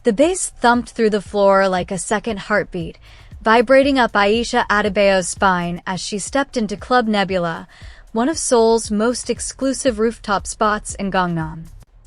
The bass thumped through the floor like a second heartbeat, vibrating up Aisha Adebayo's spine as she stepped into Club Nebula, one of Seoul's most exclusive rooftop spots in Gangnam.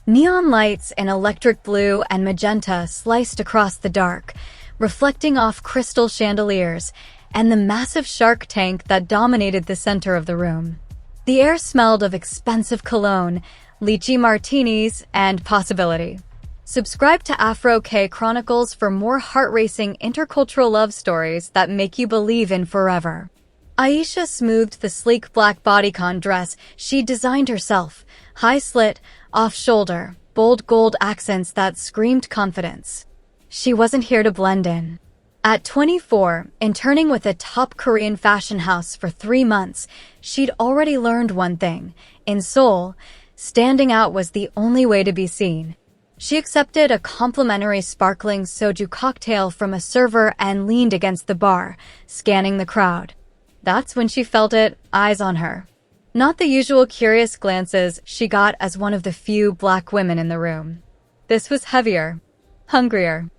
Neon lights in electric blue and magenta sliced across the dark, reflecting off crystal chandeliers and the massive shark tank that dominated the center of the room. The air smelled of expensive cologne, lychee martinis, and possibility. Subscribe to Afro K Chronicles for more heart-racing intercultural love stories that make you believe in forever. Aisha smoothed the sleek black bodycon dress she designed herself, high-slit, off-shoulder, bold gold accents that screamed confidence. She wasn't here to blend in. At 24, interning with a top Korean fashion house for 3 months, she'd already learned one thing. In Seoul, standing out was the only way to be seen. She accepted a complimentary sparkling soju cocktail from a server and leaned against the bar, scanning the crowd. That's when she felt it, eyes on her. Not the usual curious glances she got as one of the few black women in the room. This was heavier, hungrier.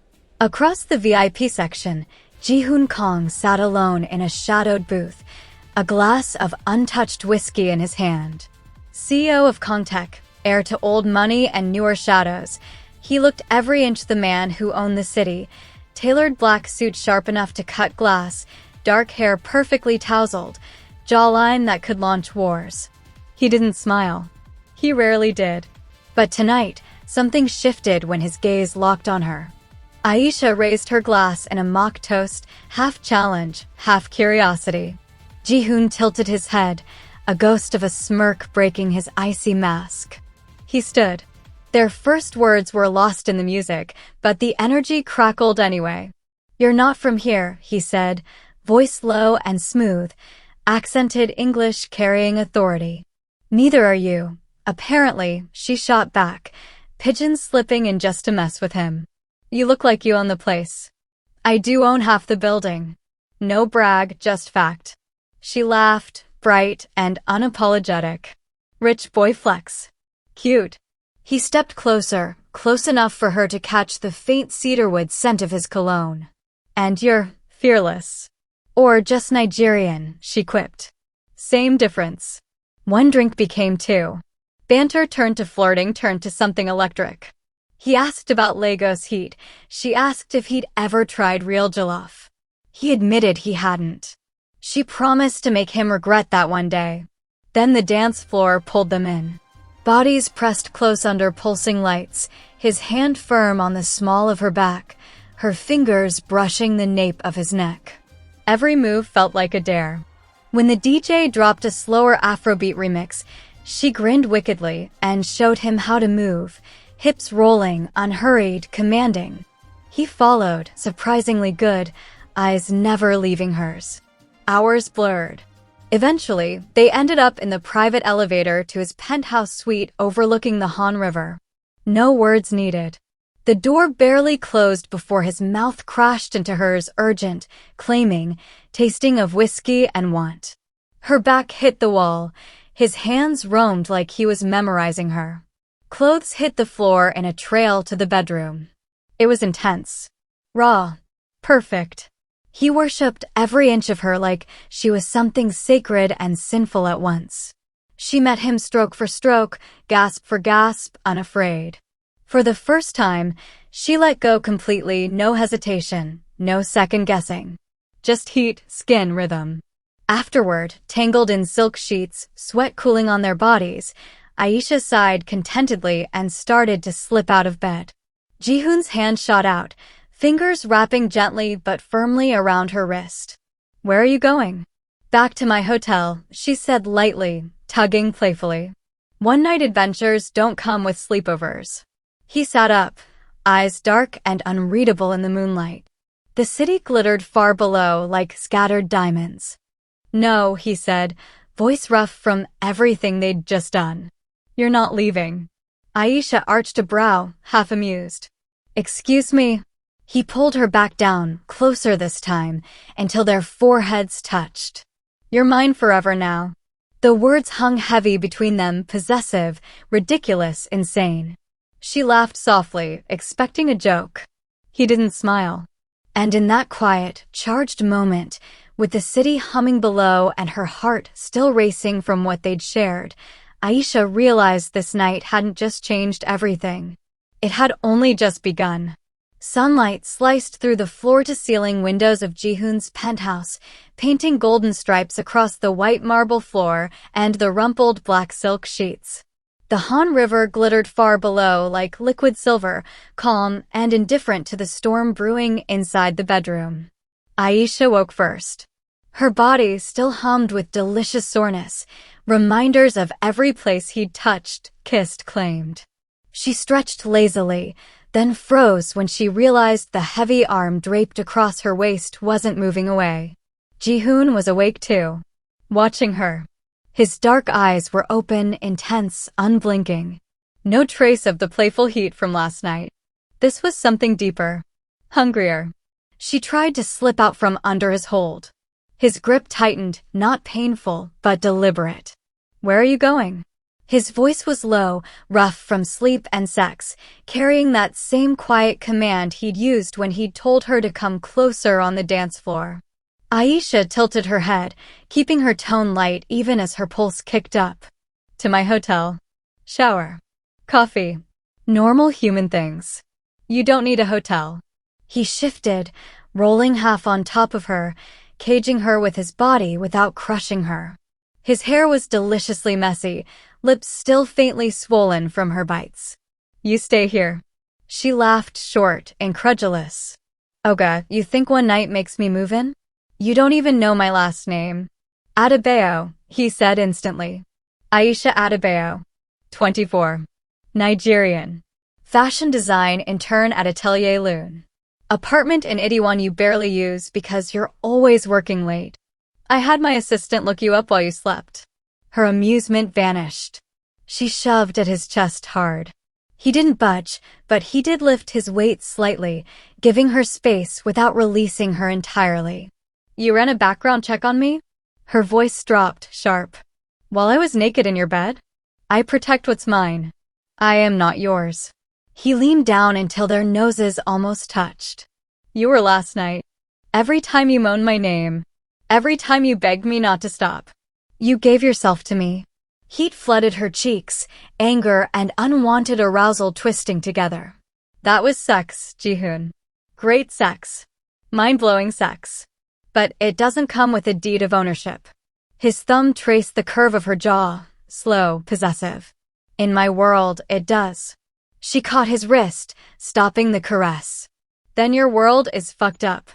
Across the VIP section, Ji-hoon Kang sat alone in a shadowed booth, a glass of untouched whiskey in his hand. CEO of Kangtech, heir to old money and newer shadows, he looked every inch the man who owned the city, tailored black suit sharp enough to cut glass, dark hair perfectly tousled, jawline that could launch wars. He didn't smile. He rarely did. But tonight, something shifted when his gaze locked on her. Aisha raised her glass in a mock toast, half challenge, half curiosity. Ji-hoon tilted his head, a ghost of a smirk breaking his icy mask. He stood. Their first words were lost in the music, but the energy crackled anyway. "You're not from here," he said, voice low and smooth, accented English carrying authority. "Neither are you." Apparently, she shot back, pigeons slipping in just to mess with him. "You look like you own the place." "I do own half the building." No brag, just fact. She laughed, bright and unapologetic. Rich boy flex. Cute. He stepped closer, close enough for her to catch the faint cedarwood scent of his cologne. "And you're fearless." "Or just Nigerian," she quipped. Same difference. One drink became 2. Banter turned to flirting, turned to something electric. He asked about Lagos heat. She asked if he'd ever tried real jollof. He admitted he hadn't. She promised to make him regret that one day. Then the dance floor pulled them in. Bodies pressed close under pulsing lights, his hand firm on the small of her back, her fingers brushing the nape of his neck. Every move felt like a dare. When the DJ dropped a slower Afrobeat remix, she grinned wickedly and showed him how to move, hips rolling, unhurried, commanding. He followed, surprisingly good, eyes never leaving hers. Hours blurred. Eventually, they ended up in the private elevator to his penthouse suite overlooking the Han River. No words needed. The door barely closed before his mouth crashed into hers, urgent, claiming, tasting of whiskey and want. Her back hit the wall. His hands roamed like he was memorizing her. Clothes hit the floor in a trail to the bedroom. It was intense. Raw. Perfect. He worshipped every inch of her like she was something sacred and sinful at once. She met him stroke for stroke, gasp for gasp, unafraid. For the first time, she let go completely, no hesitation, no second-guessing. Just heat, skin, rhythm. Afterward, tangled in silk sheets, sweat cooling on their bodies, Aisha sighed contentedly and started to slip out of bed. Ji-hoon's hand shot out, fingers wrapping gently but firmly around her wrist. "Where are you going?" "Back to my hotel," she said lightly, tugging playfully. One-night adventures don't come with sleepovers. He sat up, eyes dark and unreadable in the moonlight. The city glittered far below like scattered diamonds. "No," he said, voice rough from everything they'd just done. "You're not leaving." Aisha arched a brow, half amused. "Excuse me." He pulled her back down, closer this time, until their foreheads touched. "You're mine forever now." The words hung heavy between them, possessive, ridiculous, insane. She laughed softly, expecting a joke. He didn't smile. And in that quiet, charged moment, with the city humming below and her heart still racing from what they'd shared, Aisha realized this night hadn't just changed everything. It had only just begun. Sunlight sliced through the floor-to-ceiling windows of Ji-hoon's penthouse, painting golden stripes across the white marble floor and the rumpled black silk sheets. The Han River glittered far below like liquid silver, calm and indifferent to the storm brewing inside the bedroom. Aisha woke first. Her body still hummed with delicious soreness, reminders of every place he'd touched, kissed, claimed. She stretched lazily, then froze when she realized the heavy arm draped across her waist wasn't moving away. Ji-hoon was awake too, watching her. His dark eyes were open, intense, unblinking. No trace of the playful heat from last night. This was something deeper, hungrier. She tried to slip out from under his hold. His grip tightened, not painful, but deliberate. "Where are you going?" His voice was low, rough from sleep and sex, carrying that same quiet command he'd used when he'd told her to come closer on the dance floor. Aisha tilted her head, keeping her tone light even as her pulse kicked up. "To my hotel. Shower. Coffee. Normal human things. You don't need a hotel." He shifted, rolling half on top of her, caging her with his body without crushing her. His hair was deliciously messy, lips still faintly swollen from her bites. "You stay here." She laughed short, incredulous. "Oga, you think one night makes me move in? You don't even know my last name." "Adebayo," he said instantly. "Aisha Adebayo. 24. Nigerian. Fashion design intern at Atelier Loon. Apartment in Itaewon you barely use because you're always working late. I had my assistant look you up while you slept." Her amusement vanished. She shoved at his chest hard. He didn't budge, but he did lift his weight slightly, giving her space without releasing her entirely. "You ran a background check on me?" Her voice dropped, sharp. "While I was naked in your bed? I protect what's mine. I am not yours." He leaned down until their noses almost touched. "You were last night. Every time you moaned my name. Every time you begged me not to stop. You gave yourself to me." Heat flooded her cheeks, anger and unwanted arousal twisting together. "That was sex, Ji-hoon. Great sex. Mind-blowing sex. But it doesn't come with a deed of ownership." His thumb traced the curve of her jaw, slow, possessive. "In my world, it does." She caught his wrist, stopping the caress. "Then your world is fucked up."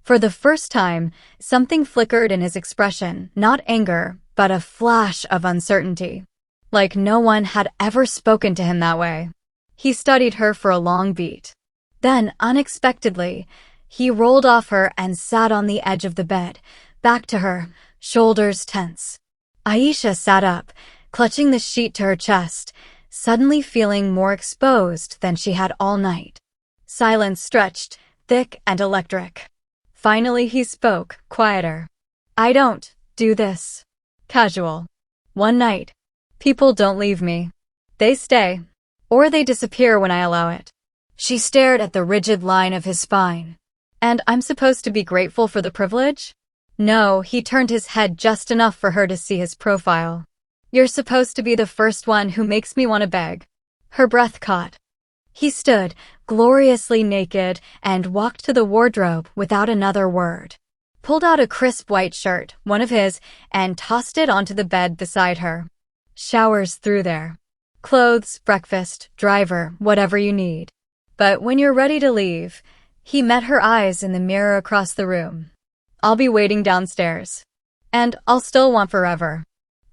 For the first time, something flickered in his expression, not anger, but a flash of uncertainty. Like no one had ever spoken to him that way. He studied her for a long beat. Then, unexpectedly, he rolled off her and sat on the edge of the bed, back to her, shoulders tense. Aisha sat up, clutching the sheet to her chest, suddenly feeling more exposed than she had all night. Silence stretched, thick and electric. Finally he spoke, quieter. "I don't do this. Casual. One night. People don't leave me. They stay. Or they disappear when I allow it." She stared at the rigid line of his spine. "And I'm supposed to be grateful for the privilege?" No, he turned his head just enough for her to see his profile. "You're supposed to be the first one who makes me want to beg." Her breath caught. He stood, gloriously naked, and walked to the wardrobe without another word. Pulled out a crisp white shirt, one of his, and tossed it onto the bed beside her. "Showers through there. Clothes, breakfast, driver, whatever you need. But when you're ready to leave," he met her eyes in the mirror across the room. "I'll be waiting downstairs. And I'll still want forever."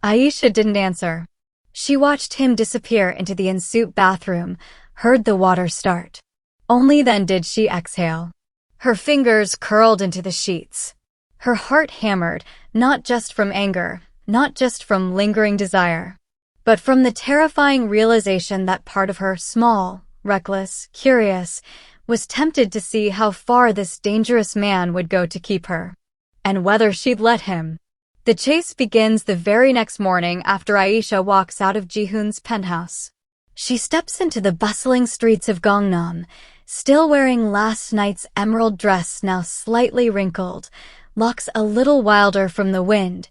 Aisha didn't answer. She watched him disappear into the en-suite bathroom, heard the water start. Only then did she exhale. Her fingers curled into the sheets. Her heart hammered, not just from anger, not just from lingering desire, but from the terrifying realization that part of her, small, reckless, curious, was tempted to see how far this dangerous man would go to keep her, and whether she'd let him. The chase begins the very next morning after Aisha walks out of Ji-hoon's penthouse. She steps into the bustling streets of Gangnam, still wearing last night's emerald dress now slightly wrinkled, locks a little wilder from the wind,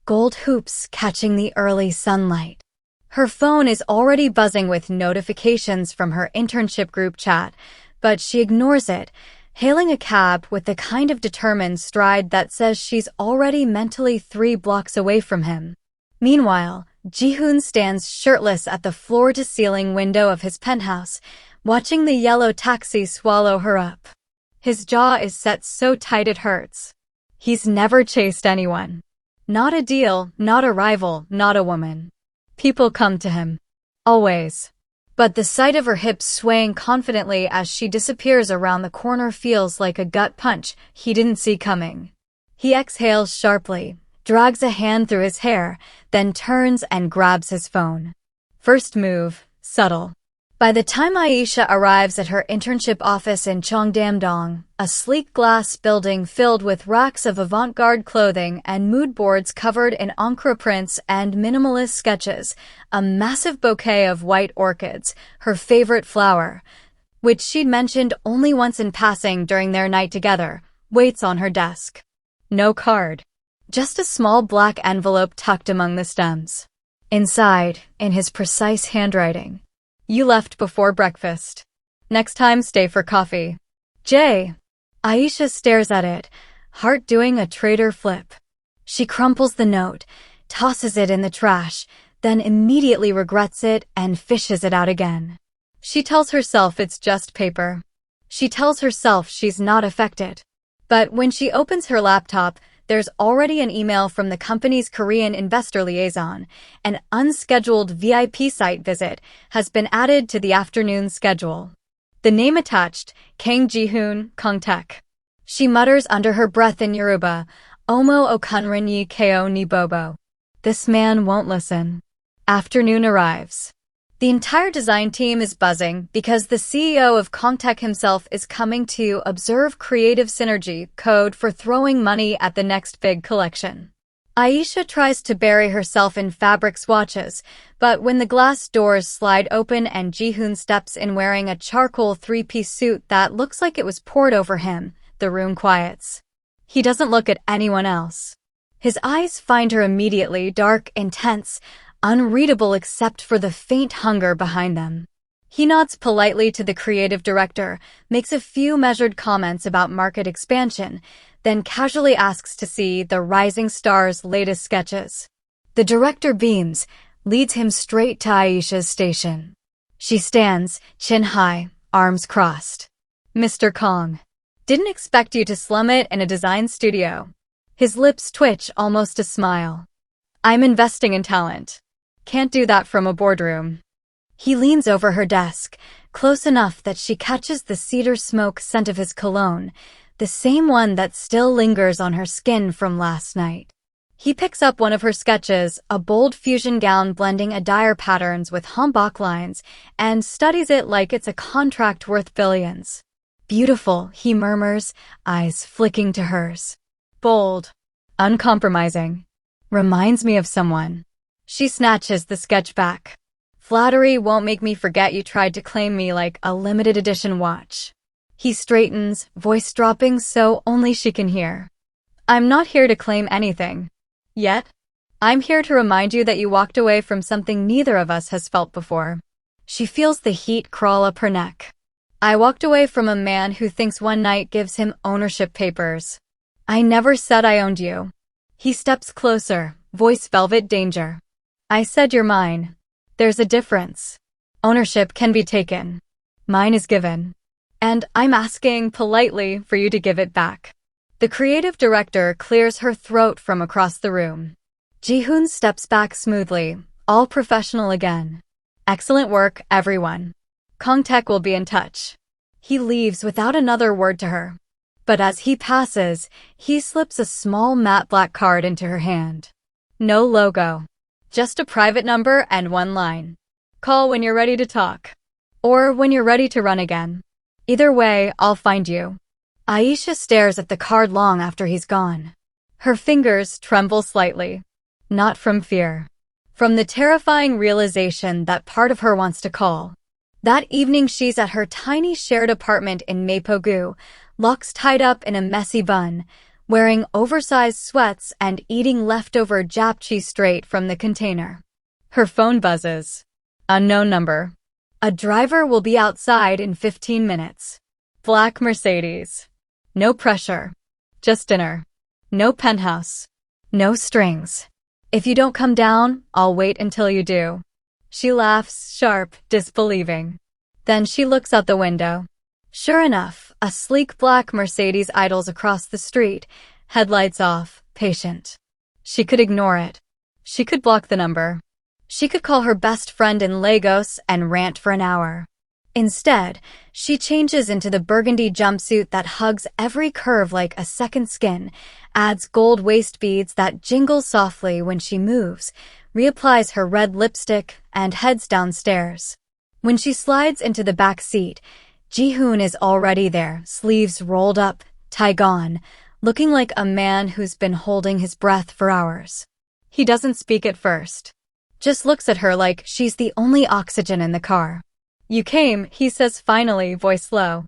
gold hoops catching the early sunlight. Her phone is already buzzing with notifications from her internship group chat, but she ignores it, hailing a cab with the kind of determined stride that says she's already mentally 3 blocks away from him. Meanwhile, Ji-hoon stands shirtless at the floor-to-ceiling window of his penthouse, watching the yellow taxi swallow her up. His jaw is set so tight it hurts. He's never chased anyone. Not a deal, not a rival, not a woman. People come to him. Always. But the sight of her hips swaying confidently as she disappears around the corner feels like a gut punch he didn't see coming. He exhales sharply, drags a hand through his hair, then turns and grabs his phone. First move, subtle. By the time Aisha arrives at her internship office in Cheongdam-dong, a sleek glass building filled with racks of avant-garde clothing and mood boards covered in encre prints and minimalist sketches, a massive bouquet of white orchids, her favorite flower, which she'd mentioned only once in passing during their night together, waits on her desk. No card. Just a small black envelope tucked among the stems. Inside, in his precise handwriting, "You left before breakfast. Next time, stay for coffee. Jay." Aisha stares at it, heart doing a traitor flip. She crumples the note, tosses it in the trash, then immediately regrets it and fishes it out again. She tells herself it's just paper. She tells herself she's not affected. But when she opens her laptop, there's already an email from the company's Korean investor liaison. An unscheduled VIP site visit has been added to the afternoon schedule. The name attached, Kang Ji-hoon Kang. She mutters under her breath in Yoruba, "Omo okunrin yi ko ni bobo." This man won't listen. Afternoon arrives. The entire design team is buzzing because the CEO of Kangtech himself is coming to observe creative synergy, code for throwing money at the next big collection. Aisha tries to bury herself in fabric swatches, but when the glass doors slide open and Ji-hoon steps in wearing a charcoal 3-piece suit that looks like it was poured over him, the room quiets. He doesn't look at anyone else. His eyes find her immediately, dark, intense, unreadable except for the faint hunger behind them. He nods politely to the creative director, makes a few measured comments about market expansion, then casually asks to see the rising star's latest sketches. The director beams, leads him straight to Aisha's station. She stands, chin high, arms crossed. "Mr. Kang, didn't expect you to slum it in a design studio." His lips twitch, almost a smile. "I'm investing in talent. Can't do that from a boardroom." He leans over her desk, close enough that she catches the cedar smoke scent of his cologne, the same one that still lingers on her skin from last night. He picks up one of her sketches, a bold fusion gown blending Adair patterns with hanbok lines, and studies it like it's a contract worth billions. "Beautiful," he murmurs, eyes flicking to hers. "Bold. Uncompromising. Reminds me of someone." She snatches the sketch back. "Flattery won't make me forget you tried to claim me like a limited edition watch." He straightens, voice dropping so only she can hear. "I'm not here to claim anything. Yet. I'm here to remind you that you walked away from something neither of us has felt before." She feels the heat crawl up her neck. "I walked away from a man who thinks one night gives him ownership papers. I never said I owned you." He steps closer, voice velvet danger. "I said you're mine. There's a difference. Ownership can be taken. Mine is given. And I'm asking politely for you to give it back." The creative director clears her throat from across the room. Ji-hoon steps back smoothly, all professional again. "Excellent work, everyone. Kangtech will be in touch." He leaves without another word to her. But as he passes, he slips a small matte black card into her hand. No logo. Just a private number and one line. "Call when you're ready to talk. Or when you're ready to run again. Either way, I'll find you." Aisha stares at the card long after he's gone. Her fingers tremble slightly. Not from fear. From the terrifying realization that part of her wants to call. That evening she's at her tiny shared apartment in Mapogu, locks tied up in a messy bun, wearing oversized sweats and eating leftover japchae straight from the container. Her phone buzzes. Unknown number. A driver will be outside in 15 minutes. Black Mercedes. No pressure. Just dinner. No penthouse. No strings. If you don't come down, I'll wait until you do. She laughs, sharp, disbelieving. Then she looks out the window. Sure enough, a sleek black Mercedes idles across the street, headlights off, patient. She could ignore it. She could block the number. She could call her best friend in Lagos and rant for an hour. Instead, she changes into the burgundy jumpsuit that hugs every curve like a second skin, adds gold waist beads that jingle softly when she moves, reapplies her red lipstick, and heads downstairs. When she slides into the back seat, Ji-hoon is already there, sleeves rolled up, tie gone, looking like a man who's been holding his breath for hours. He doesn't speak at first. Just looks at her like she's the only oxygen in the car. You came, he says finally, voice low.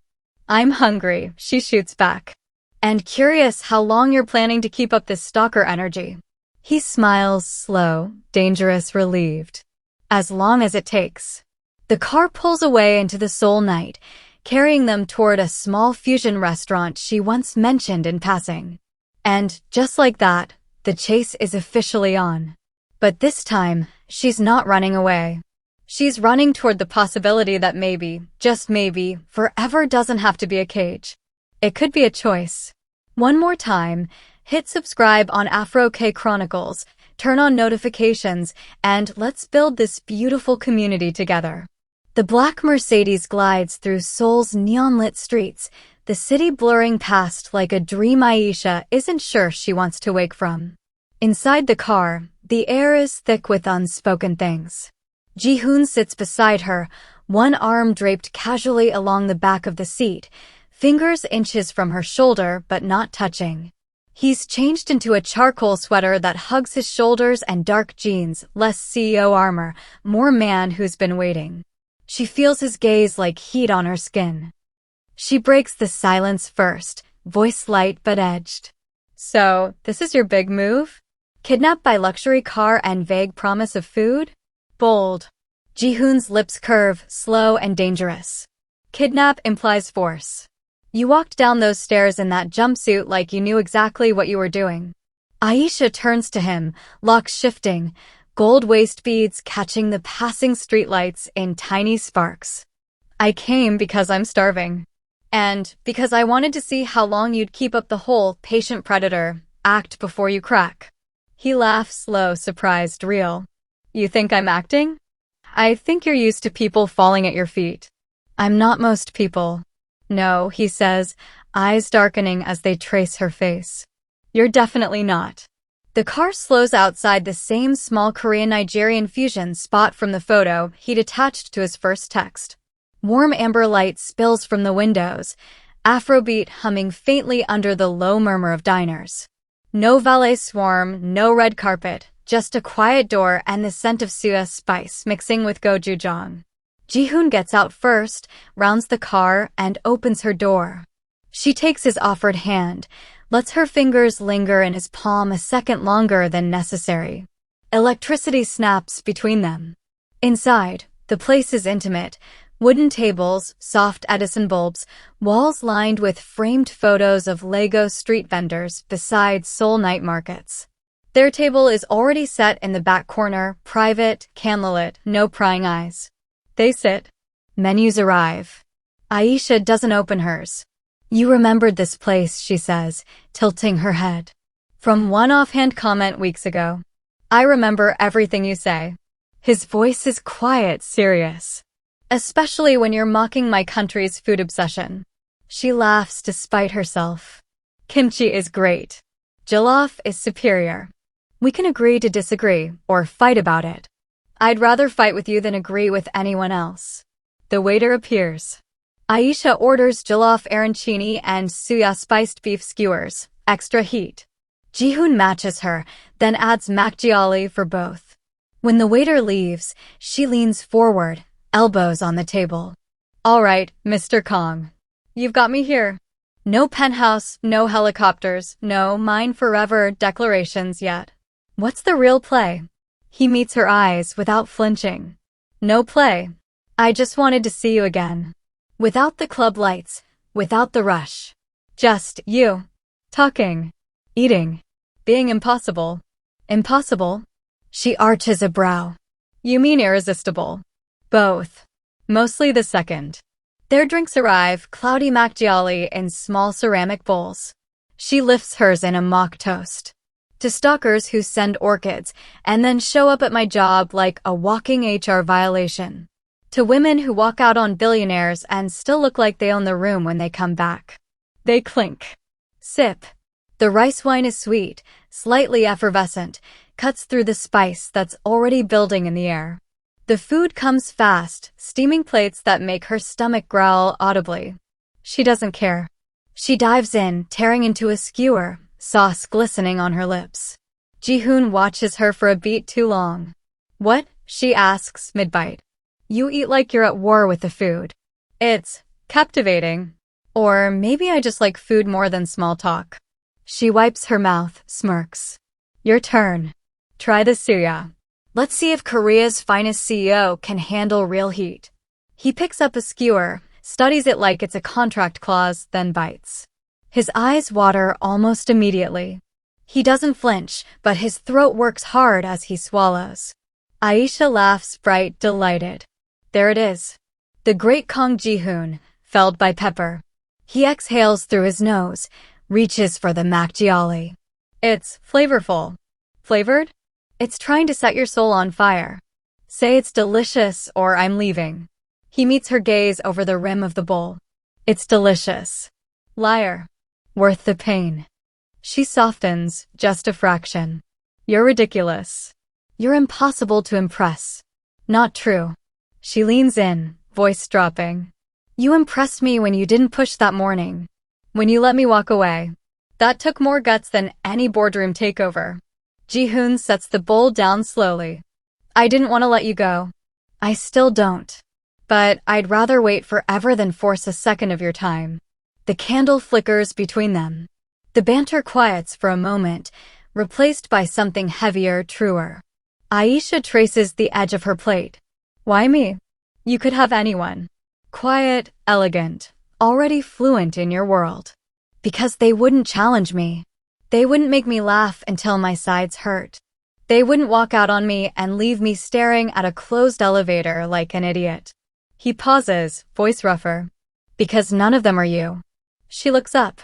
I'm hungry, she shoots back. And curious how long you're planning to keep up this stalker energy. He smiles, slow, dangerous, relieved. As long as it takes. The car pulls away into the Seoul night, carrying them toward a small fusion restaurant she once mentioned in passing. And, just like that, the chase is officially on. But this time, she's not running away. She's running toward the possibility that maybe, just maybe, forever doesn't have to be a cage. It could be a choice. One more time, hit subscribe on Afro K Chronicles, turn on notifications, and let's build this beautiful community together. The black Mercedes glides through Seoul's neon-lit streets, the city blurring past like a dream Aisha isn't sure she wants to wake from. Inside the car, the air is thick with unspoken things. Ji-hoon sits beside her, one arm draped casually along the back of the seat, fingers inches from her shoulder but not touching. He's changed into a charcoal sweater that hugs his shoulders and dark jeans, less CEO armor, more man who's been waiting. She feels his gaze like heat on her skin. She breaks the silence first, voice light but edged. So, this is your big move? Kidnapped by luxury car and vague promise of food? Bold. Ji-hoon's lips curve, slow and dangerous. Kidnap implies force. You walked down those stairs in that jumpsuit like you knew exactly what you were doing. Aisha turns to him, locks shifting, gold waist beads catching the passing streetlights in tiny sparks. I came because I'm starving. And because I wanted to see how long you'd keep up the whole patient predator act before you crack. He laughs slow, surprised, real. You think I'm acting? I think you're used to people falling at your feet. I'm not most people. No, he says, eyes darkening as they trace her face. You're definitely not. The car slows outside the same small Korean-Nigerian fusion spot from the photo he'd attached to his first text. Warm amber light spills from the windows, Afrobeat humming faintly under the low murmur of diners. No valet swarm, no red carpet, just a quiet door and the scent of suya spice mixing with gochujang. Ji-hoon gets out first, rounds the car, and opens her door. She takes his offered hand, lets her fingers linger in his palm a second longer than necessary. Electricity snaps between them. Inside, the place is intimate. Wooden tables, soft Edison bulbs, walls lined with framed photos of Lagos street vendors beside Seoul night markets. Their table is already set in the back corner, private, candlelit, no prying eyes. They sit. Menus arrive. Aisha doesn't open hers. You remembered this place, she says, tilting her head. From one offhand comment weeks ago. I remember everything you say. His voice is quiet, serious. Especially when you're mocking my country's food obsession. She laughs despite herself. Kimchi is great. Jollof is superior. We can agree to disagree, or fight about it. I'd rather fight with you than agree with anyone else. The waiter appears. Aisha orders jollof arancini and suya spiced beef skewers, extra heat. Ji-hoon matches her, then adds makgeolli for both. When the waiter leaves, she leans forward, elbows on the table. All right, Mr. Kang. You've got me here. No penthouse, no helicopters, no MineForever declarations yet. What's the real play? He meets her eyes without flinching. No play. I just wanted to see you again. Without the club lights, without the rush. Just you. Talking. Eating. Being impossible. Impossible? She arches a brow. You mean irresistible? Both. Mostly the second. Their drinks arrive, cloudy macchiali in small ceramic bowls. She lifts hers in a mock toast. To stalkers who send orchids and then show up at my job like a walking HR violation. To women who walk out on billionaires and still look like they own the room when they come back. They clink. Sip. The rice wine is sweet, slightly effervescent, cuts through the spice that's already building in the air. The food comes fast, steaming plates that make her stomach growl audibly. She doesn't care. She dives in, tearing into a skewer, sauce glistening on her lips. Ji-hoon watches her for a beat too long. What? She asks mid-bite. You eat like you're at war with the food. It's captivating. Or maybe I just like food more than small talk. She wipes her mouth, smirks. Your turn. Try the suya. Let's see if Korea's finest CEO can handle real heat. He picks up a skewer, studies it like it's a contract clause, then bites. His eyes water almost immediately. He doesn't flinch, but his throat works hard as he swallows. Aisha laughs, bright, delighted. There it is. The great Kang Ji-hoon, felled by pepper. He exhales through his nose, reaches for the macchiali. It's flavorful. Flavored? It's trying to set your soul on fire. Say it's delicious or I'm leaving. He meets her gaze over the rim of the bowl. It's delicious. Liar. Worth the pain. She softens, just a fraction. You're ridiculous. You're impossible to impress. Not true. She leans in, voice dropping. You impressed me when you didn't push that morning. When you let me walk away. That took more guts than any boardroom takeover. Ji-hoon sets the bowl down slowly. I didn't want to let you go. I still don't. But I'd rather wait forever than force a second of your time. The candle flickers between them. The banter quiets for a moment, replaced by something heavier, truer. Aisha traces the edge of her plate. Why me? You could have anyone. Quiet, elegant, already fluent in your world. Because they wouldn't challenge me. They wouldn't make me laugh until my sides hurt. They wouldn't walk out on me and leave me staring at a closed elevator like an idiot. He pauses, voice rougher. Because none of them are you. She looks up.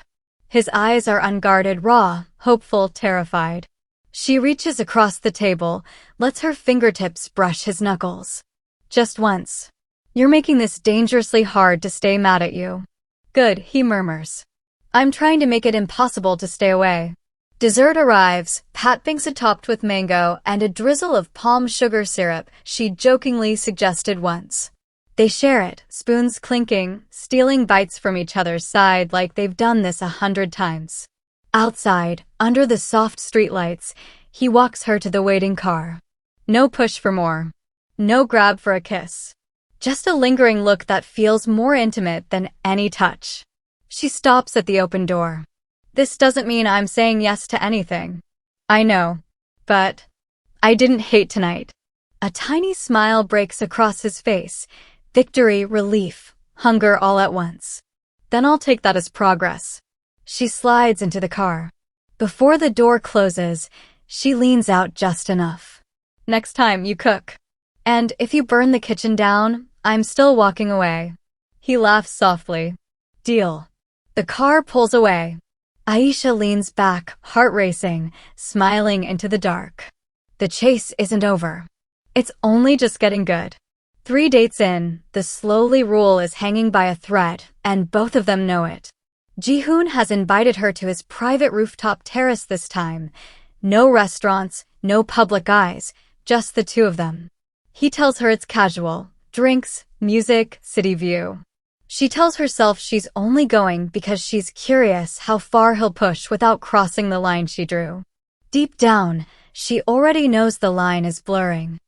His eyes are unguarded, raw, hopeful, terrified. She reaches across the table, lets her fingertips brush his knuckles. Just once. You're making this dangerously hard to stay mad at you. Good, he murmurs. I'm trying to make it impossible to stay away. Dessert arrives, pat bingsu topped with mango and a drizzle of palm sugar syrup, she jokingly suggested once. They share it, spoons clinking, stealing bites from each other's side like they've done this 100 times. Outside, under the soft streetlights, he walks her to the waiting car. No push for more. No grab for a kiss. Just a lingering look that feels more intimate than any touch. She stops at the open door. This doesn't mean I'm saying yes to anything. I know. But I didn't hate tonight. A tiny smile breaks across his face. Victory, relief, hunger all at once. Then I'll take that as progress. She slides into the car. Before the door closes, she leans out just enough. Next time you cook. And if you burn the kitchen down, I'm still walking away. He laughs softly. Deal. The car pulls away. Aisha leans back, heart racing, smiling into the dark. The chase isn't over. It's only just getting good. 3 dates in, the slowly rule is hanging by a thread, and both of them know it. Ji-hoon has invited her to his private rooftop terrace this time. No restaurants, no public eyes, just the two of them. He tells her it's casual, drinks, music, city view. She tells herself she's only going because she's curious how far he'll push without crossing the line she drew. Deep down, she already knows the line is blurring.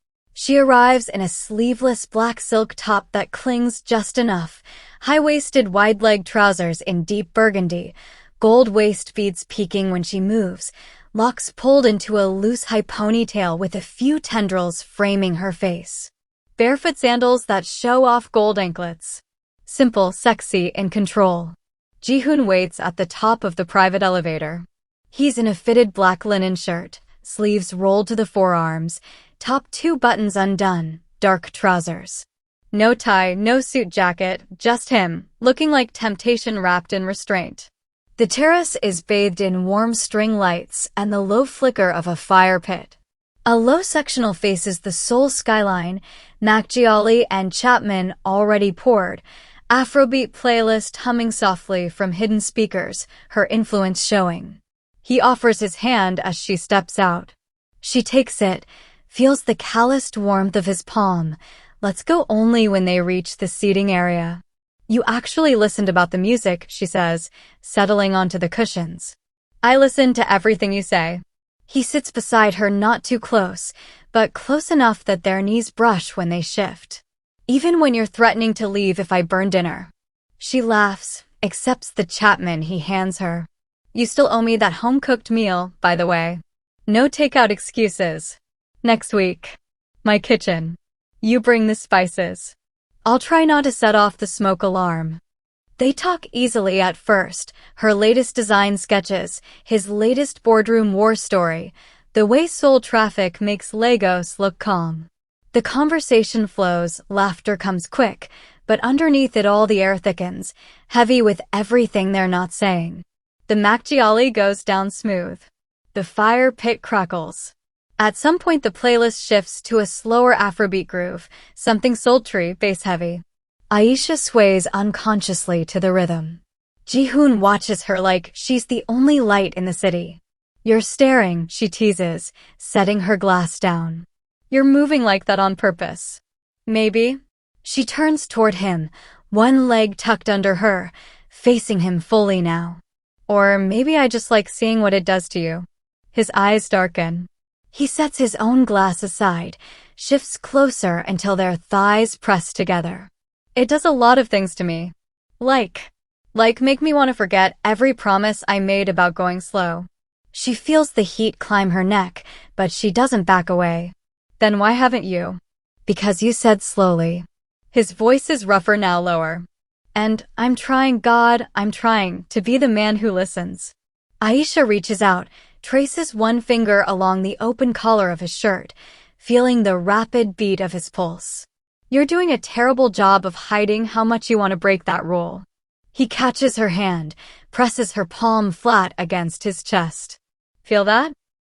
She arrives in a sleeveless black silk top that clings just enough, high-waisted wide-leg trousers in deep burgundy, gold waist beads peeking when she moves, locks pulled into a loose high ponytail with a few tendrils framing her face. Barefoot sandals that show off gold anklets. Simple, sexy, and control. Ji-hoon waits at the top of the private elevator. He's in a fitted black linen shirt, sleeves rolled to the forearms, top 2 buttons undone, dark trousers. No tie, no suit jacket, just him, looking like temptation wrapped in restraint. The terrace is bathed in warm string lights and the low flicker of a fire pit. A low sectional faces the Seoul skyline, Nigerian and Chapman already poured, Afrobeat playlist humming softly from hidden speakers, her influence showing. He offers his hand as she steps out. She takes it, feels the calloused warmth of his palm, lets go only when they reach the seating area. You actually listened about the music, she says, settling onto the cushions. I listen to everything you say. He sits beside her not too close, but close enough that their knees brush when they shift. Even when you're threatening to leave if I burn dinner. She laughs, accepts the Chapman he hands her. You still owe me that home-cooked meal, by the way. No takeout excuses. Next week. My kitchen. You bring the spices. I'll try not to set off the smoke alarm. They talk easily at first, her latest design sketches, his latest boardroom war story, the way Seoul traffic makes Lagos look calm. The conversation flows, laughter comes quick, but underneath it all the air thickens, heavy with everything they're not saying. The Makjiali goes down smooth. The fire pit crackles. At some point the playlist shifts to a slower Afrobeat groove, something sultry, bass-heavy. Aisha sways unconsciously to the rhythm. Ji-hoon watches her like she's the only light in the city. You're staring, she teases, setting her glass down. You're moving like that on purpose. Maybe. She turns toward him, one leg tucked under her, facing him fully now. Or maybe I just like seeing what it does to you. His eyes darken. He sets his own glass aside, shifts closer until their thighs press together. It does a lot of things to me. Like make me want to forget every promise I made about going slow. She feels the heat climb her neck, but she doesn't back away. Then why haven't you? Because you said slowly. His voice is rougher now, lower. And I'm trying, God, I'm trying to be the man who listens. Aisha reaches out, traces one finger along the open collar of his shirt, feeling the rapid beat of his pulse. You're doing a terrible job of hiding how much you want to break that rule. He catches her hand, presses her palm flat against his chest. Feel that?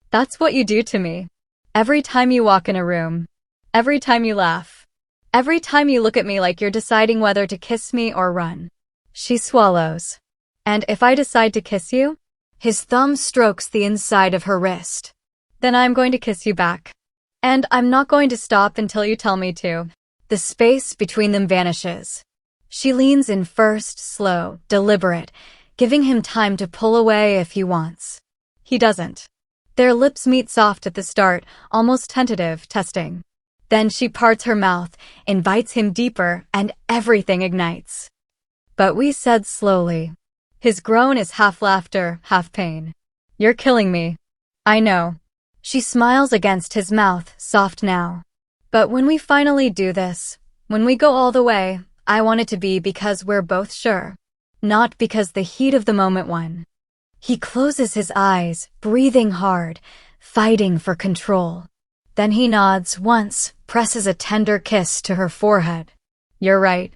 That's what you do to me. Every time you walk in a room. Every time you laugh. Every time you look at me like you're deciding whether to kiss me or run. She swallows. And if I decide to kiss you? His thumb strokes the inside of her wrist. Then I'm going to kiss you back. And I'm not going to stop until you tell me to. The space between them vanishes. She leans in first, slow, deliberate, giving him time to pull away if he wants. He doesn't. Their lips meet soft at the start, almost tentative, testing. Then she parts her mouth, invites him deeper, and everything ignites. But we said slowly. His groan is half laughter, half pain. You're killing me. I know. She smiles against his mouth, soft now. But when we finally do this, when we go all the way, I want it to be because we're both sure. Not because the heat of the moment won. He closes his eyes, breathing hard, fighting for control. Then he nods once, presses a tender kiss to her forehead. You're right.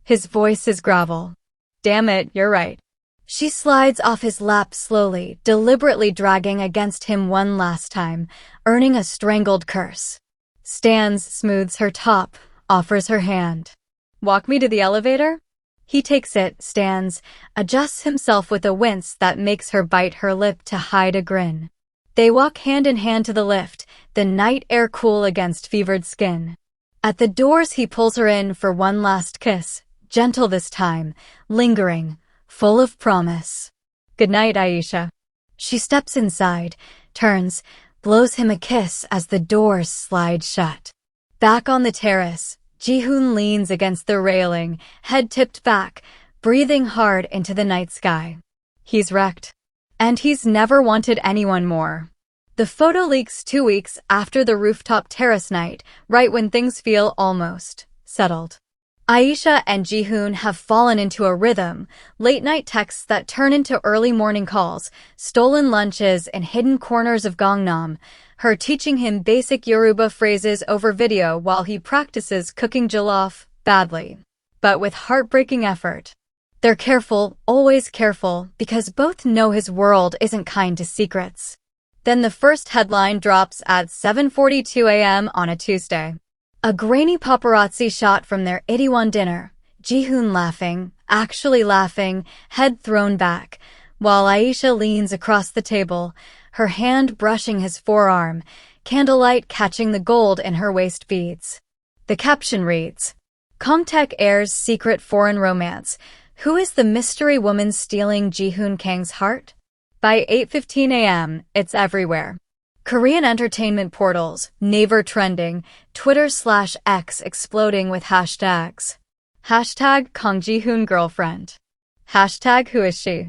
His voice is gravel. Damn it, you're right. She slides off his lap slowly, deliberately dragging against him one last time, earning a strangled curse. Stands, smooths her top, offers her hand. Walk me to the elevator? He takes it, stands, adjusts himself with a wince that makes her bite her lip to hide a grin. They walk hand in hand to the lift, the night air cool against fevered skin. At the doors he pulls her in for one last kiss, gentle this time, lingering, full of promise. Good night, Aisha. She steps inside, turns, blows him a kiss as the doors slide shut. Back on the terrace, Ji-hoon leans against the railing, head tipped back, breathing hard into the night sky. He's wrecked. And he's never wanted anyone more. The photo leaks 2 weeks after the rooftop terrace night, right when things feel almost settled. Aisha and Ji-hoon have fallen into a rhythm, late-night texts that turn into early morning calls, stolen lunches in hidden corners of Gangnam, her teaching him basic Yoruba phrases over video while he practices cooking jollof badly, but with heartbreaking effort. They're careful, always careful, because both know his world isn't kind to secrets. Then the first headline drops at 7:42 a.m. on a Tuesday. A grainy paparazzi shot from their Itaewon dinner, Ji-hoon laughing, actually laughing, head thrown back, while Aisha leans across the table, her hand brushing his forearm, candlelight catching the gold in her waist beads. The caption reads, Kangtaek airs secret foreign romance. Who is the mystery woman stealing Ji-hoon Kang's heart? By 8:15 a.m., it's everywhere. Korean entertainment portals, Naver trending, Twitter/X exploding with hashtags. Hashtag Kang Ji-hoon girlfriend. Hashtag who is she?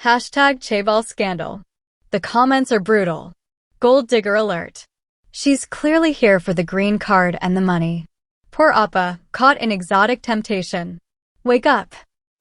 Hashtag Chaebol scandal. The comments are brutal. Gold digger alert. She's clearly here for the green card and the money. Poor Appa, caught in exotic temptation. Wake up.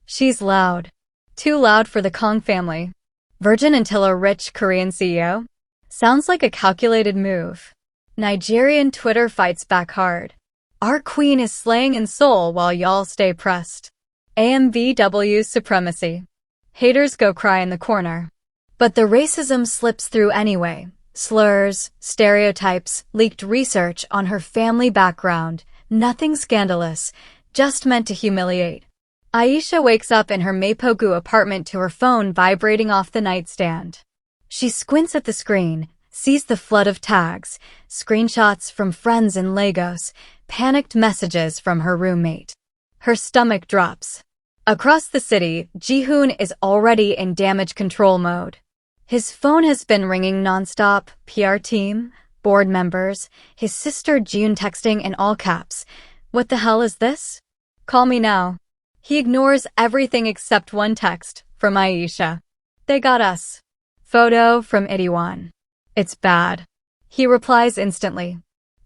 She's loud. Too loud for the Kang family. Virgin until a rich Korean CEO? Sounds like a calculated move. Nigerian Twitter fights back hard. Our queen is slaying in Seoul while y'all stay pressed. AMVW supremacy. Haters go cry in the corner. But the racism slips through anyway. Slurs, stereotypes, leaked research on her family background. Nothing scandalous, just meant to humiliate. Aisha wakes up in her Mapogu apartment to her phone vibrating off the nightstand. She squints at the screen, sees the flood of tags, screenshots from friends in Lagos, panicked messages from her roommate. Her stomach drops. Across the city, Ji-hoon is already in damage control mode. His phone has been ringing nonstop, PR team, board members, his sister Ji-hoon texting in all caps. What the hell is this? Call me now. He ignores everything except one text from Aisha. They got us. Photo from Itaewon. It's bad. He replies instantly.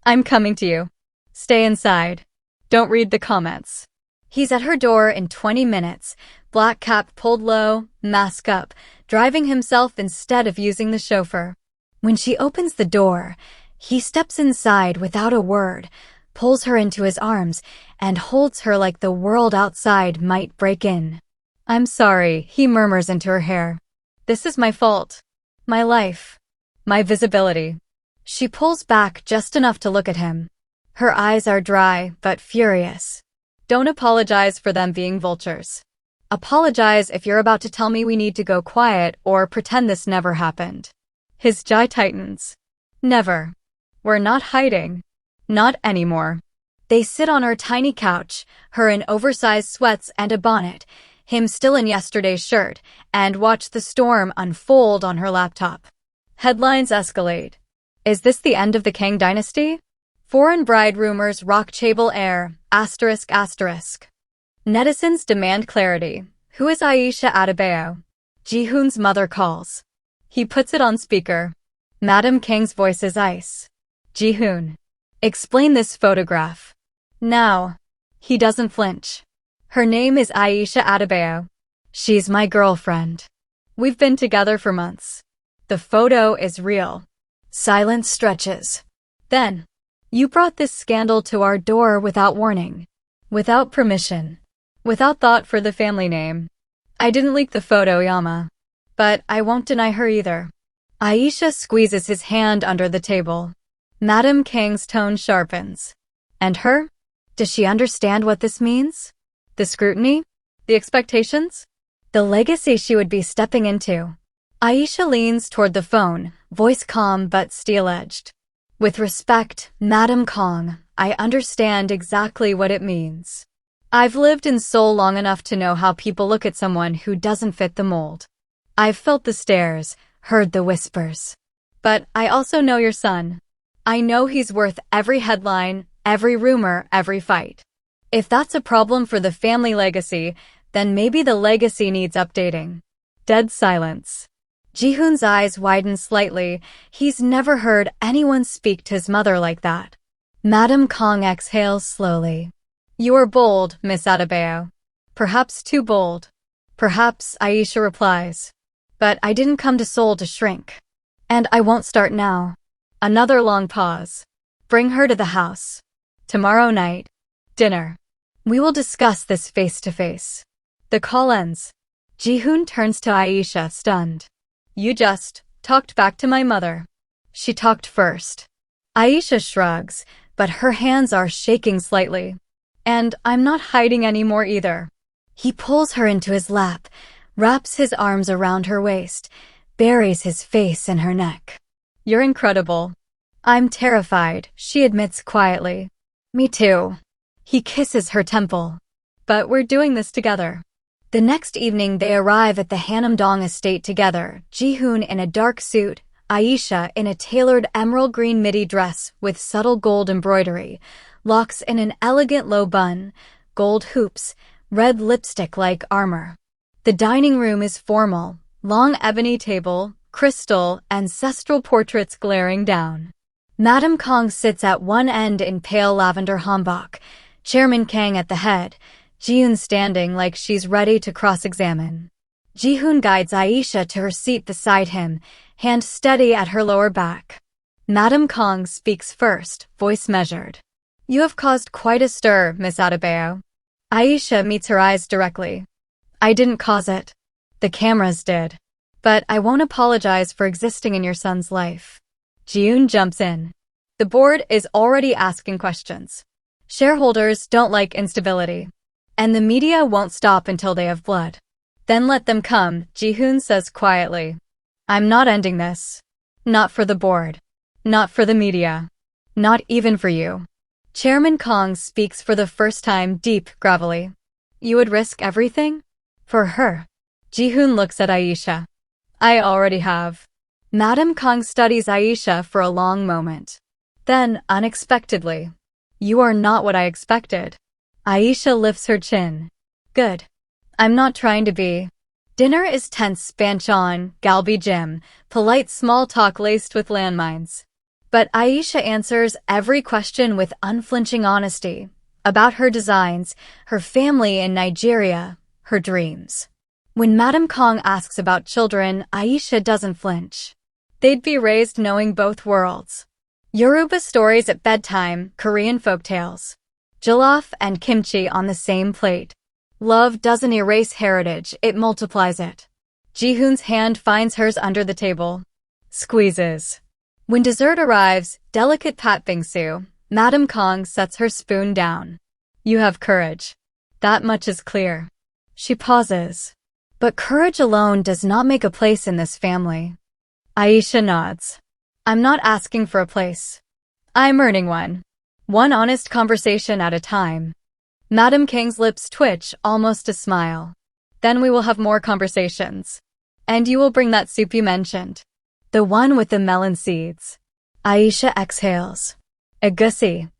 I'm coming to you. Stay inside. Don't read the comments. He's at her door in 20 minutes, black cap pulled low, mask up, driving himself instead of using the chauffeur. When she opens the door, he steps inside without a word, pulls her into his arms, and holds her like the world outside might break in. I'm sorry, he murmurs into her hair. This is my fault. My life. My visibility. She pulls back just enough to look at him. Her eyes are dry, but furious. Don't apologize for them being vultures. Apologize if you're about to tell me we need to go quiet or pretend this never happened. His jaw tightens. Never. We're not hiding. Not anymore. They sit on her tiny couch, her in oversized sweats and a bonnet, him still in yesterday's shirt, and watch the storm unfold on her laptop. Headlines escalate. Is this the end of the Kang dynasty? Foreign bride rumors rock Chaebol air, ***. Netizens demand clarity. Who is Aisha Adebayo? Ji-hoon's mother calls. He puts it on speaker. Madam Kang's voice is ice. Ji-hoon. Explain this photograph. Now. He doesn't flinch. Her name is Aisha Adebayo. She's my girlfriend. We've been together for months. The photo is real. Silence stretches. Then. You brought this scandal to our door without warning. Without permission. Without thought for the family name. I didn't leak the photo, Yama. But I won't deny her either. Aisha squeezes his hand under the table. Madam Kang's tone sharpens. And her? Does she understand what this means? The scrutiny? The expectations? The legacy she would be stepping into. Aisha leans toward the phone, voice calm but steel-edged. With respect, Madam Kang, I understand exactly what it means. I've lived in Seoul long enough to know how people look at someone who doesn't fit the mold. I've felt the stares, heard the whispers. But I also know your son. I know he's worth every headline, every rumor, every fight. If that's a problem for the family legacy, then maybe the legacy needs updating. Dead silence. Ji-hoon's eyes widen slightly. He's never heard anyone speak to his mother like that. Madam Kang exhales slowly. You are bold, Miss Adebayo. Perhaps too bold. Perhaps, Aisha replies. But I didn't come to Seoul to shrink. And I won't start now. Another long pause. Bring her to the house. Tomorrow night. Dinner. We will discuss this face to face. The call ends. Ji-hoon turns to Aisha, stunned. You just talked back to my mother. She talked first. Aisha shrugs, but her hands are shaking slightly. And I'm not hiding anymore either. He pulls her into his lap, wraps his arms around her waist, buries his face in her neck. You're incredible. I'm terrified, she admits quietly. Me too. He kisses her temple. But we're doing this together. The next evening they arrive at the Hanam-dong estate together, Ji-hoon in a dark suit, Aisha in a tailored emerald green midi dress with subtle gold embroidery, locks in an elegant low bun, gold hoops, red lipstick like armor. The dining room is formal, long ebony table, crystal, ancestral portraits glaring down. Madam Kang sits at one end in pale lavender hanbok, Chairman Kang at the head, Ji-hoon standing like she's ready to cross-examine. Ji-hoon guides Aisha to her seat beside him, hand steady at her lower back. Madam Kang speaks first, voice measured. You have caused quite a stir, Miss Adebayo. Aisha meets her eyes directly. I didn't cause it. The cameras did. But I won't apologize for existing in your son's life. Ji-hoon jumps in. The board is already asking questions. Shareholders don't like instability. And the media won't stop until they have blood. Then let them come, Ji-hoon says quietly. I'm not ending this. Not for the board. Not for the media. Not even for you. Chairman Kang speaks for the first time deep, gravelly. You would risk everything? For her. Ji-hoon looks at Aisha. I already have. Madam Kang studies Aisha for a long moment. Then, unexpectedly. You are not what I expected. Aisha lifts her chin. Good. I'm not trying to be. Dinner is tense banchan, galbi jim, polite small talk laced with landmines. But Aisha answers every question with unflinching honesty. About her designs, her family in Nigeria, her dreams. When Madam Kang asks about children, Aisha doesn't flinch. They'd be raised knowing both worlds. Yoruba stories at bedtime, Korean folktales. Jollof and kimchi on the same plate. Love doesn't erase heritage, it multiplies it. Ji-hoon's hand finds hers under the table. Squeezes. When dessert arrives, delicate pat bingsu, Madam Kang sets her spoon down. You have courage. That much is clear. She pauses. But courage alone does not make a place in this family. Aisha nods. I'm not asking for a place. I'm earning one. One honest conversation at a time. Madam Kang's lips twitch, almost a smile. Then we will have more conversations. And you will bring that soup you mentioned. The one with the melon seeds. Aisha exhales. Egusi.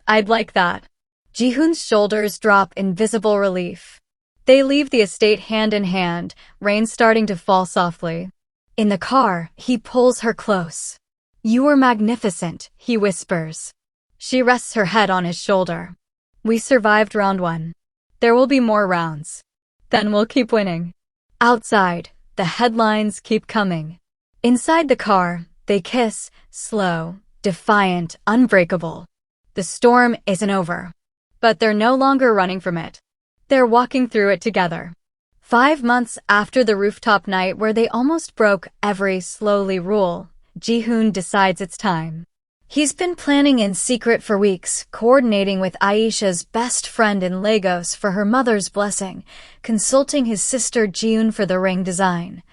I'd like that. Ji-hoon's shoulders drop in visible relief. They leave the estate hand in hand, rain starting to fall softly. In the car, he pulls her close. You were magnificent, he whispers. She rests her head on his shoulder. We survived round one. There will be more rounds. Then we'll keep winning. Outside, the headlines keep coming. Inside the car, they kiss, slow, defiant, unbreakable. The storm isn't over. But they're no longer running from it. They're walking through it together. 5 months after the rooftop night where they almost broke every slowly rule, Ji-hoon decides it's time. He's been planning in secret for weeks, coordinating with Aisha's best friend in Lagos for her mother's blessing, consulting his sister Ji-hoon for the ring design.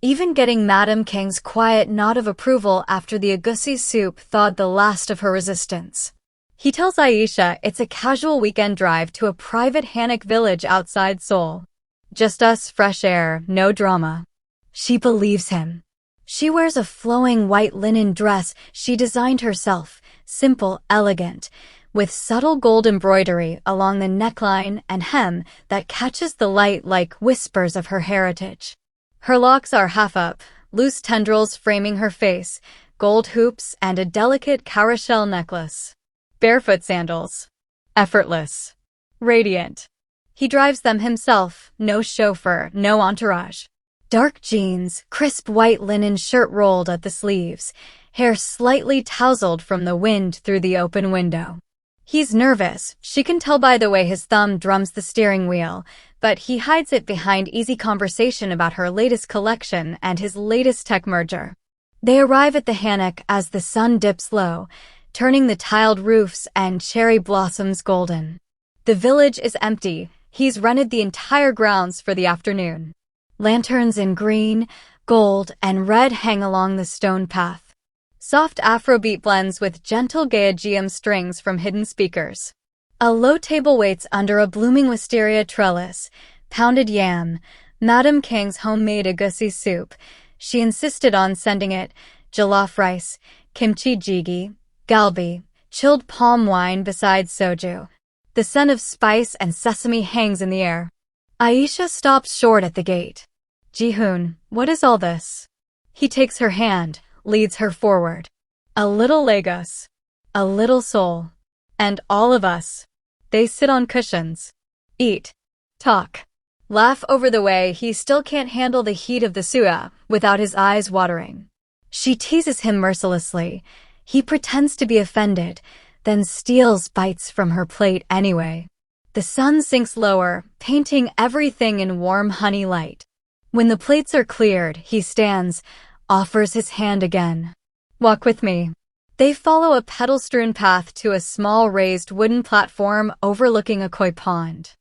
Even getting Madam Kang's quiet nod of approval after the egusi soup thawed the last of her resistance. He tells Aisha it's a casual weekend drive to a private Hanok village outside Seoul. Just us, fresh air, no drama. She believes him. She wears a flowing white linen dress she designed herself, simple, elegant, with subtle gold embroidery along the neckline and hem that catches the light like whispers of her heritage. Her locks are half up, loose tendrils framing her face, gold hoops, and a delicate carousel necklace. Barefoot sandals. Effortless. Radiant. He drives them himself, no chauffeur, no entourage. Dark jeans, crisp white linen shirt rolled at the sleeves, hair slightly tousled from the wind through the open window. He's nervous, she can tell by the way his thumb drums the steering wheel, but he hides it behind easy conversation about her latest collection and his latest tech merger. They arrive at the Hanok as the sun dips low, turning the tiled roofs and cherry blossoms golden. The village is empty. He's rented the entire grounds for the afternoon. Lanterns in green, gold, and red hang along the stone path. Soft Afrobeat blends with gentle GM strings from hidden speakers. A low table waits under a blooming wisteria trellis, pounded yam, Madame Kang's homemade egusi soup. She insisted on sending it, jollof rice, kimchi jjigae, galbi, chilled palm wine beside soju. The scent of spice and sesame hangs in the air. Aisha stops short at the gate. Ji-hoon, what is all this? He takes her hand, leads her forward. A little Lagos. A little Seoul. And all of us. They sit on cushions. Eat. Talk. Laugh over the way he still can't handle the heat of the suya without his eyes watering. She teases him mercilessly. He pretends to be offended, then steals bites from her plate anyway. The sun sinks lower, painting everything in warm honey light. When the plates are cleared, he stands, offers his hand again. Walk with me. They follow a petal-strewn path to a small raised wooden platform overlooking a koi pond.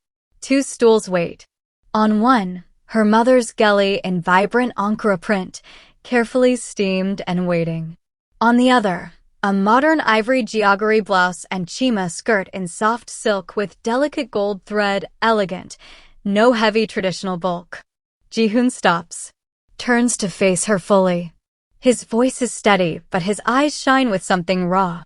2 stools wait. On one, her mother's geli in vibrant Ankara print, carefully steamed and waiting. On the other, a modern ivory geoghery blouse and chima skirt in soft silk with delicate gold thread, elegant, no heavy traditional bulk. Ji-hoon stops, turns to face her fully. His voice is steady, but his eyes shine with something raw.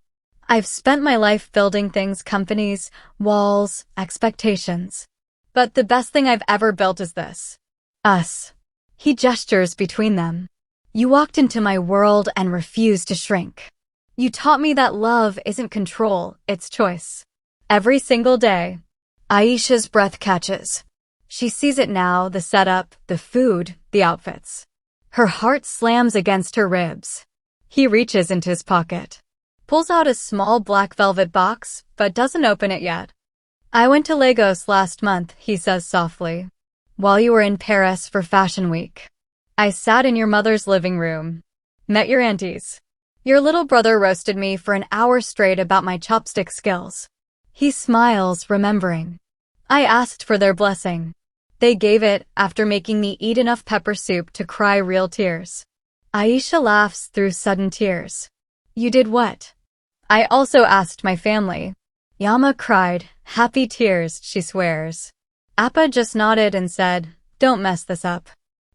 I've spent my life building things, companies, walls, expectations. But the best thing I've ever built is this. Us. He gestures between them. You walked into my world and refused to shrink. You taught me that love isn't control, it's choice. Every single day. Aisha's breath catches. She sees it now, the setup, the food, the outfits. Her heart slams against her ribs. He reaches into his pocket. Pulls out a small black velvet box, but doesn't open it yet. I went to Lagos last month, he says softly. While you were in Paris for Fashion Week. I sat in your mother's living room. Met your aunties. Your little brother roasted me for an hour straight about my chopstick skills. He smiles, remembering. I asked for their blessing. They gave it after making me eat enough pepper soup to cry real tears. Aisha laughs through sudden tears. You did what? I also asked my family. Yama cried, happy tears, she swears. Appa just nodded and said, don't mess this up.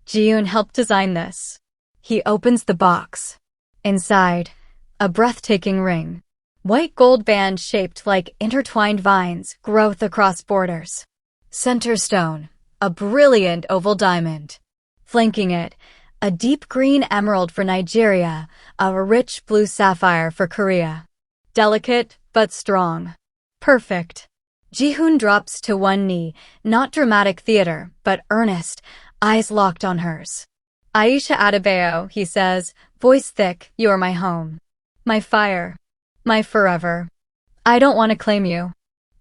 Ji-hoon helped design this. He opens the box. Inside, a breathtaking ring. White gold band shaped like intertwined vines, growth across borders. Center stone, a brilliant oval diamond. Flanking it, a deep green emerald for Nigeria, a rich blue sapphire for Korea. Delicate, but strong. Perfect. Ji-hoon drops to one knee, not dramatic theater, but earnest, eyes locked on hers. Aisha Adebayo, he says, voice thick, you're my home. My fire. My forever. I don't want to claim you.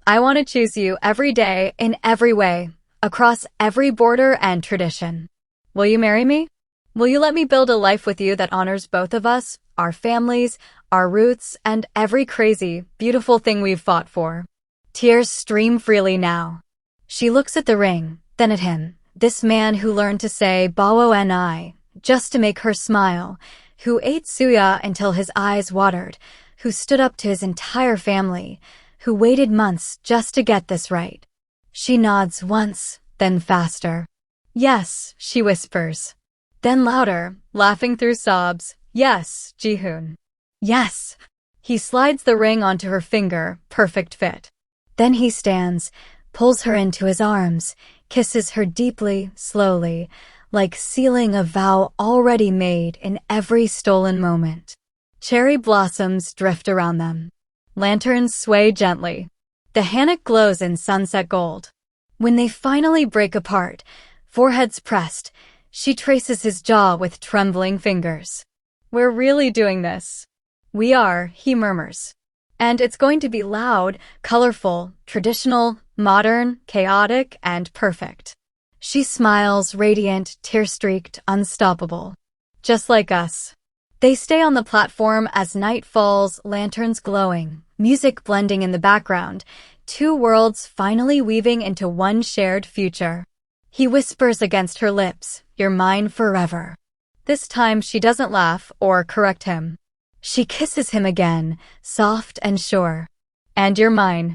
I want to choose you every day, in every way, across every border and tradition. Will you marry me? Will you let me build a life with you that honors both of us, our families, our roots, and every crazy, beautiful thing we've fought for? Tears stream freely now. She looks at the ring, then at him, this man who learned to say Bawo ni, just to make her smile, who ate suya until his eyes watered, who stood up to his entire family, who waited months just to get this right. She nods once, then faster. Yes, she whispers. Then louder, laughing through sobs. Yes, Ji-hoon. Yes. He slides the ring onto her finger, perfect fit. Then he stands, pulls her into his arms, kisses her deeply, slowly, like sealing a vow already made in every stolen moment. Cherry blossoms drift around them. Lanterns sway gently. The hammock glows in sunset gold. When they finally break apart, foreheads pressed, she traces his jaw with trembling fingers. "We're really doing this." "We are," he murmurs. "And it's going to be loud, colorful, traditional, modern, chaotic, and perfect." She smiles, radiant, tear-streaked, unstoppable. Just like us. They stay on the platform as night falls, lanterns glowing, music blending in the background, two worlds finally weaving into one shared future. He whispers against her lips, "You're mine forever." This time she doesn't laugh or correct him. She kisses him again, soft and sure. "And you're mine.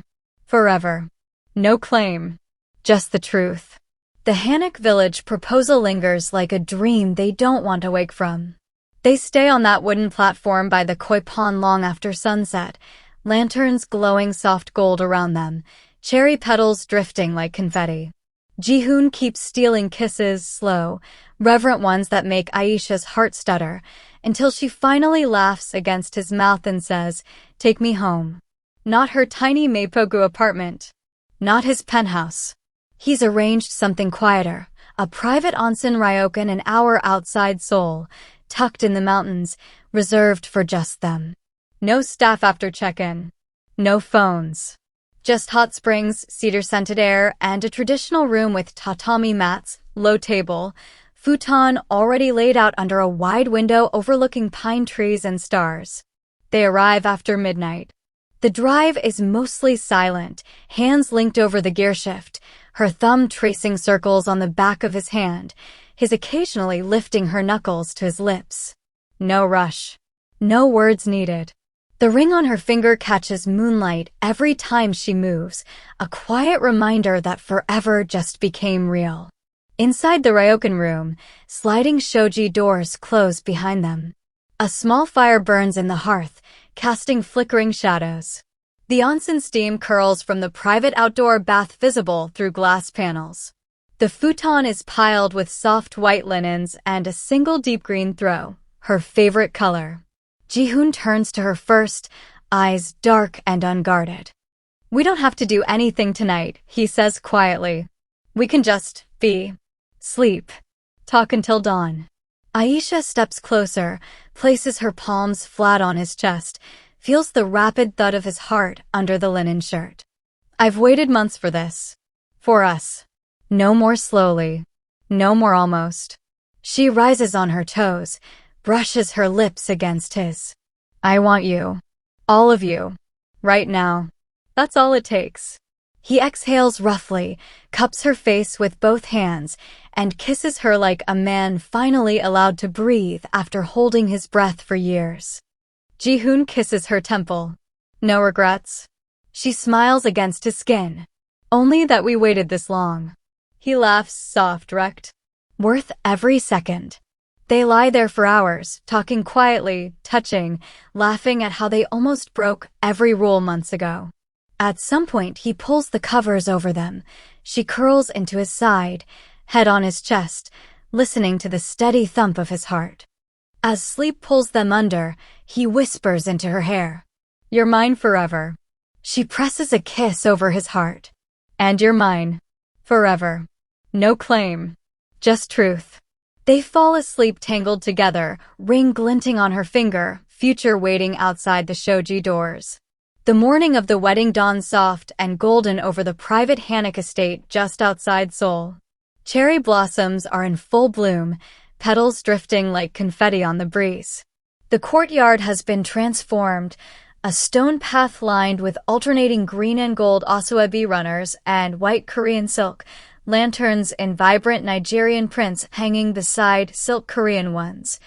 Forever." No claim. Just the truth. The Hanok village proposal lingers like a dream they don't want to wake from. They stay on that wooden platform by the koi pond long after sunset, lanterns glowing soft gold around them, cherry petals drifting like confetti. Ji-hoon keeps stealing kisses, slow, reverent ones that make Aisha's heart stutter, until she finally laughs against his mouth and says, "Take me home." Not her tiny Meipogu apartment. Not his penthouse. He's arranged something quieter, a private onsen ryokan an hour outside Seoul, tucked in the mountains, reserved for just them. No staff after check-in. No phones. Just hot springs, cedar-scented air, and a traditional room with tatami mats, low table, futon already laid out under a wide window overlooking pine trees and stars. They arrive after midnight. The drive is mostly silent, hands linked over the gearshift, her thumb tracing circles on the back of his hand, his occasionally lifting her knuckles to his lips. No rush. No words needed. The ring on her finger catches moonlight every time she moves, a quiet reminder that forever just became real. Inside the ryokan room, sliding shoji doors close behind them. A small fire burns in the hearth, casting flickering shadows. The onsen steam curls from the private outdoor bath visible through glass panels. The futon is piled with soft white linens and a single deep green throw, her favorite color. Ji-hoon turns to her first, eyes dark and unguarded. "We don't have to do anything tonight," he says quietly. "We can just be. Sleep. Talk until dawn." Aisha steps closer, places her palms flat on his chest, feels the rapid thud of his heart under the linen shirt. "I've waited months for this. For us. No more slowly. No more almost." She rises on her toes, brushes her lips against his. "I want you. All of you. Right now. That's all it takes." He exhales roughly, cups her face with both hands, and kisses her like a man finally allowed to breathe after holding his breath for years. Ji-hoon kisses her temple. "No regrets?" She smiles against his skin. "Only that we waited this long." He laughs, soft, wrecked. "Worth every second." They lie there for hours, talking quietly, touching, laughing at how they almost broke every rule months ago. At some point, he pulls the covers over them. She curls into his side, head on his chest, listening to the steady thump of his heart. As sleep pulls them under, he whispers into her hair. "You're mine forever." She presses a kiss over his heart. "And you're mine. Forever. No claim. Just truth." They fall asleep tangled together, ring glinting on her finger, future waiting outside the shoji doors. The morning of the wedding dawns soft and golden over the private Hanok estate just outside Seoul. Cherry blossoms are in full bloom, petals drifting like confetti on the breeze. The courtyard has been transformed, a stone path lined with alternating green and gold asoebi runners and white Korean silk, lanterns in vibrant Nigerian prints hanging beside silk Korean ones,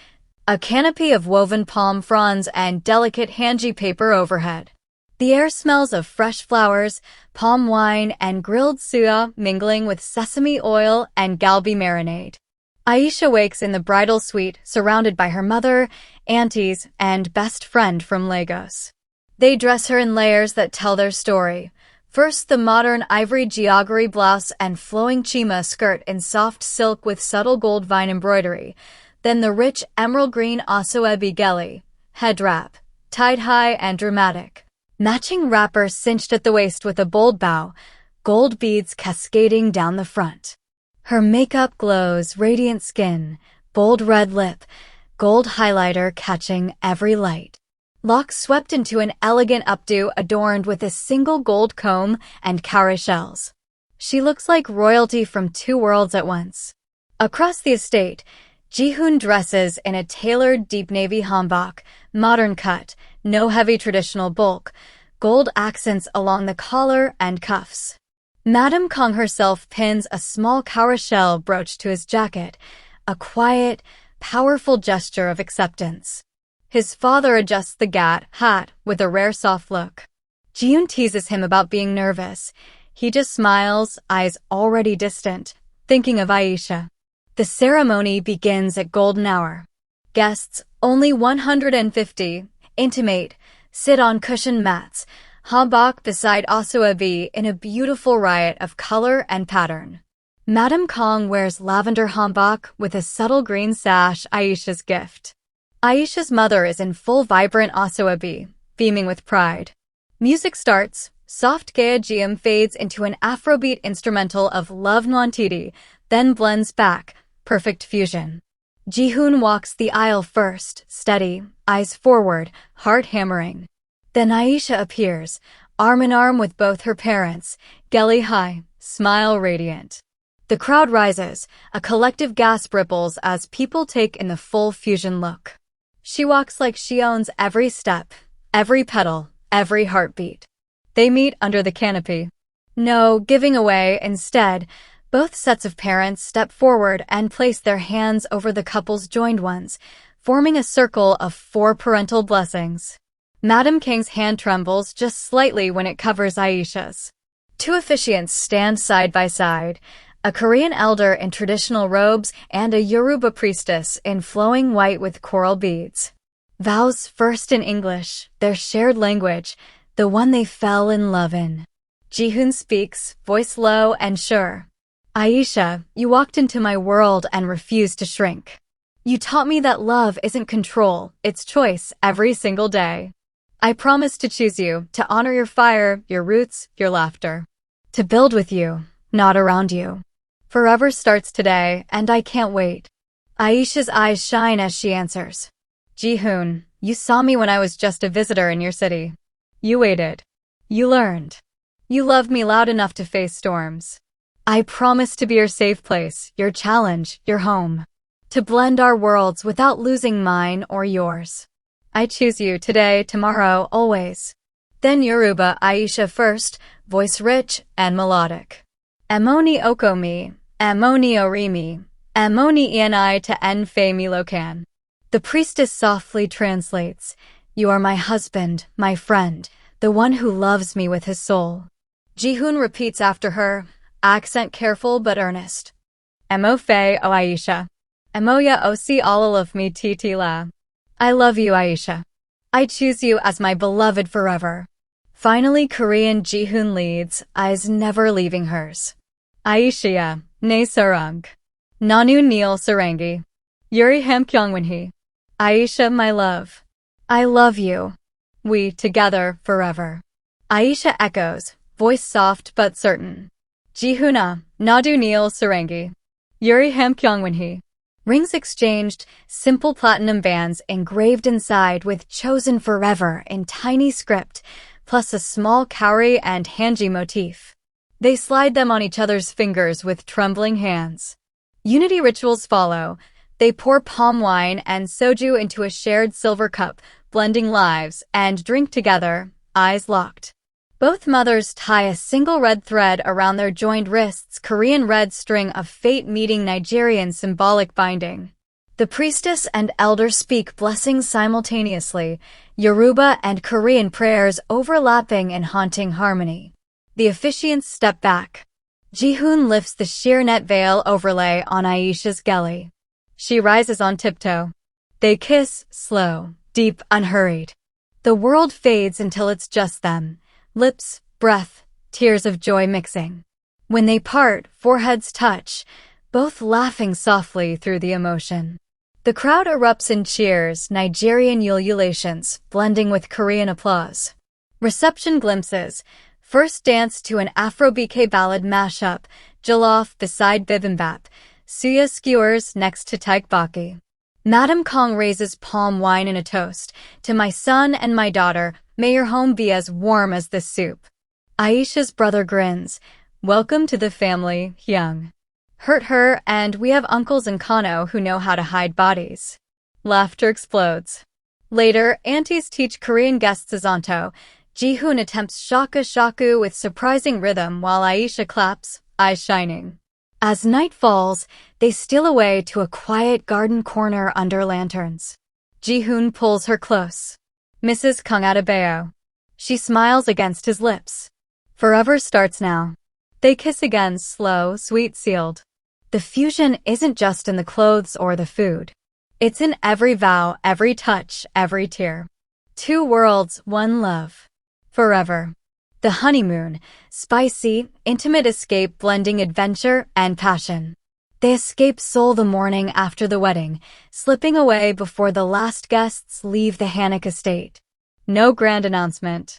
a canopy of woven palm fronds and delicate hanji paper overhead. The air smells of fresh flowers, palm wine, and grilled suya mingling with sesame oil and galbi marinade. Aisha wakes in the bridal suite, surrounded by her mother, aunties, and best friend from Lagos. They dress her in layers that tell their story. First, the modern ivory geoghery blouse and flowing chima skirt in soft silk with subtle gold vine embroidery. Then the rich emerald green asoebi geli, head wrap, tied high and dramatic. Matching wrapper cinched at the waist with a bold bow, gold beads cascading down the front. Her makeup glows, radiant skin, bold red lip, gold highlighter catching every light. Locks swept into an elegant updo adorned with a single gold comb and cowrie shells. She looks like royalty from two worlds at once. Across the estate, Ji-hoon dresses in a tailored deep navy hanbok, modern cut, no heavy traditional bulk, gold accents along the collar and cuffs. Madame Kang herself pins a small cowrie shell brooch to his jacket, a quiet, powerful gesture of acceptance. His father adjusts the hat with a rare soft look. Ji-hoon teases him about being nervous. He just smiles, eyes already distant, thinking of Aisha. The ceremony begins at golden hour. Guests, only 150, intimate, sit on cushioned mats, hanbok beside asoebi in a beautiful riot of color and pattern. Madame Kang wears lavender hanbok with a subtle green sash, Aisha's gift. Aisha's mother is in full vibrant asoebi, beaming with pride. Music starts, soft geum fades into an Afrobeat instrumental of Love Nwantiti, then blends back, perfect fusion. Ji-hoon walks the aisle first, steady, eyes forward, heart hammering. Then Aisha appears, arm in arm with both her parents, geli high, smile radiant. The crowd rises, a collective gasp ripples as people take in the full fusion look. She walks like she owns every step, every pedal, every heartbeat. They meet under the canopy. No giving away, instead, both sets of parents step forward and place their hands over the couple's joined ones, forming a circle of 4 parental blessings. Madame Kang's hand trembles just slightly when it covers Aisha's. 2 officiants stand side by side, a Korean elder in traditional robes and a Yoruba priestess in flowing white with coral beads. Vows first in English, their shared language, the one they fell in love in. Ji-hoon speaks, voice low and sure. Aisha, you walked into my world and refused to shrink. You taught me that love isn't control, it's choice every single day. I promise to choose you, to honor your fire, your roots, your laughter. To build with you, not around you. Forever starts today, and I can't wait. Aisha's eyes shine as she answers. Ji-hoon, you saw me when I was just a visitor in your city. You waited. You learned. You loved me loud enough to face storms. I promise to be your safe place, your challenge, your home. To blend our worlds without losing mine or yours. I choose you today, tomorrow, always. Then Yoruba Aisha first, voice rich and melodic. Emoni okomi, emoni orimi, emoni iani to en fe mi lokan. The priestess softly translates, you are my husband, my friend, the one who loves me with his soul. Ji-hoon repeats after her, accent careful but earnest. Emo fe o Aisha. Emoya osi all of me titi la. I love you, Aisha. I choose you as my beloved forever. Finally, Korean Ji-hoon leads, eyes never leaving hers. Aisha, ne sarang. Nanu Neil Sarangi. Yuri Hamkyongwinhi. Aisha, my love. I love you. We, together, forever. Aisha echoes, voice soft but certain. Ji-hoona, Nadu Neil Sarangi. Yuri Hamkyongwinhi. Rings exchanged, simple platinum bands engraved inside with chosen forever in tiny script, plus a small cowrie and hanji motif. They slide them on each other's fingers with trembling hands. Unity rituals follow. They pour palm wine and soju into a shared silver cup, blending lives, and drink together, eyes locked. Both mothers tie a single red thread around their joined wrists, Korean red string of fate meeting Nigerian symbolic binding. The priestess and elder speak blessings simultaneously, Yoruba and Korean prayers overlapping in haunting harmony. The officiants step back. Ji-hoon lifts the sheer net veil overlay on Aisha's geli. She rises on tiptoe. They kiss, slow, deep, unhurried. The world fades until it's just them. Lips, breath, tears of joy mixing. When they part, foreheads touch, both laughing softly through the emotion. The crowd erupts in cheers, Nigerian ululations, blending with Korean applause. Reception glimpses. First dance to an Afro BK ballad mashup, jollof beside bibimbap, suya skewers next to taekbaki. Madam Kang raises palm wine in a toast. To my son and my daughter, may your home be as warm as this soup. Aisha's brother grins. Welcome to the family, young. Hurt her, and we have uncles in Kano who know how to hide bodies. Laughter explodes. Later, aunties teach Korean guests Azonto. Ji-hoon attempts shaka shaku with surprising rhythm while Aisha claps, eyes shining. As night falls, they steal away to a quiet garden corner under lanterns. Ji-hoon pulls her close. Mrs. Kang Adebayo. She smiles against his lips. Forever starts now. They kiss again, slow, sweet, sealed. The fusion isn't just in the clothes or the food. It's in every vow, every touch, every tear. Two worlds, one love. Forever. The honeymoon, spicy, intimate escape blending adventure and passion. They escape Seoul the morning after the wedding, slipping away before the last guests leave the Hanok estate. No grand announcement.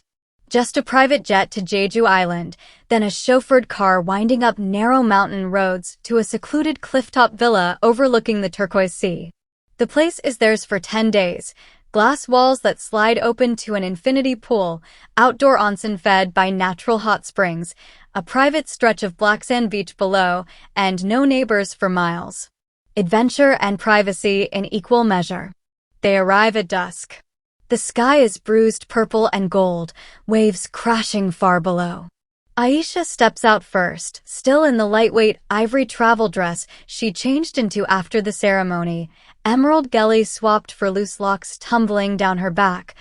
Just a private jet to Jeju Island, then a chauffeured car winding up narrow mountain roads to a secluded clifftop villa overlooking the turquoise sea. The place is theirs for 10 days. Glass walls that slide open to an infinity pool, outdoor onsen fed by natural hot springs, a private stretch of black sand beach below, and no neighbors for miles. Adventure and privacy in equal measure. They arrive at dusk. The sky is bruised purple and gold, waves crashing far below. Aisha steps out first, still in the lightweight ivory travel dress she changed into after the ceremony, emerald gelly swapped for loose locks tumbling down her back,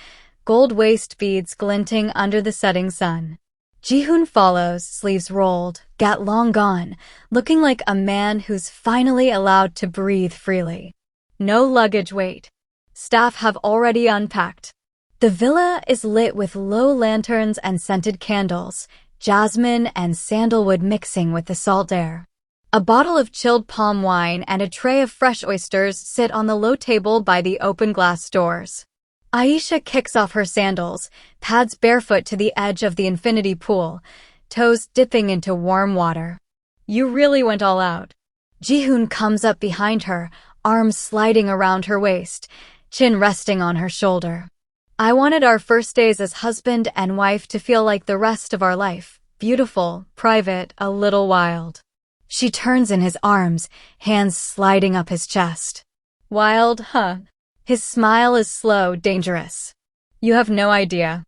gold waist beads glinting under the setting sun. Ji-hoon follows, sleeves rolled, gat long gone, looking like a man who's finally allowed to breathe freely. No luggage weight. Staff have already unpacked. The villa is lit with low lanterns and scented candles, jasmine and sandalwood mixing with the salt air. A bottle of chilled palm wine and a tray of fresh oysters sit on the low table by the open glass doors. Aisha kicks off her sandals, pads barefoot to the edge of the infinity pool, toes dipping into warm water. You really went all out. Ji-hoon comes up behind her, arms sliding around her waist, chin resting on her shoulder. I wanted our first days as husband and wife to feel like the rest of our life, beautiful, private, a little wild. She turns in his arms, hands sliding up his chest. Wild, huh? His smile is slow, dangerous. You have no idea.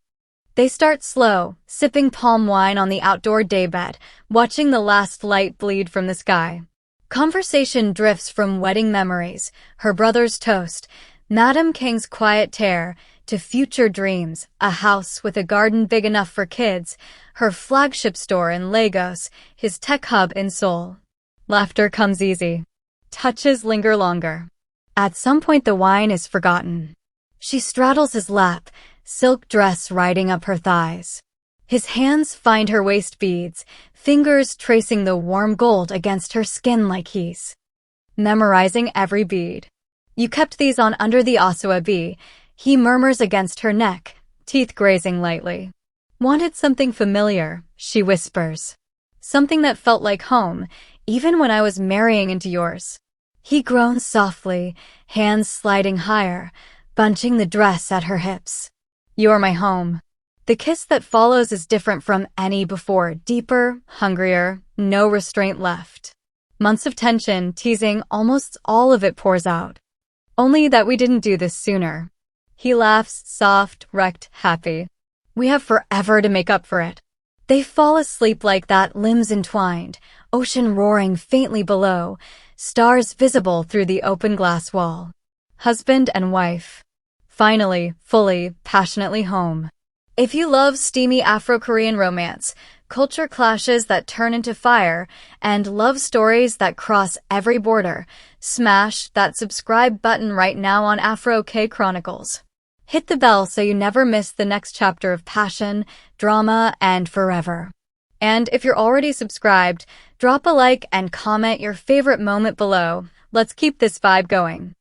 They start slow, sipping palm wine on the outdoor daybed, watching the last light bleed from the sky. Conversation drifts from wedding memories, her brother's toast, Madam Kang's quiet tear, to future dreams, a house with a garden big enough for kids, her flagship store in Lagos, his tech hub in Seoul. Laughter comes easy. Touches linger longer. At some point the wine is forgotten. She straddles his lap, silk dress riding up her thighs. His hands find her waist beads, fingers tracing the warm gold against her skin like he's memorizing every bead. You kept these on under the asoebi, he murmurs against her neck, teeth grazing lightly. Wanted something familiar, she whispers. Something that felt like home, even when I was marrying into yours. He groans softly, hands sliding higher, bunching the dress at her hips. You're my home. The kiss that follows is different from any before, deeper, hungrier, no restraint left. Months of tension, teasing, almost all of it pours out. Only that we didn't do this sooner. He laughs, soft, wrecked, happy. We have forever to make up for it. They fall asleep like that, limbs entwined, ocean roaring faintly below, stars visible through the open glass wall. Husband and wife. Finally, fully, passionately home. If you love steamy Afro-Korean romance, culture clashes that turn into fire, and love stories that cross every border, smash that subscribe button right now on Afro K Chronicles. Hit the bell so you never miss the next chapter of passion, drama, and forever. And if you're already subscribed, drop a like and comment your favorite moment below. Let's keep this vibe going.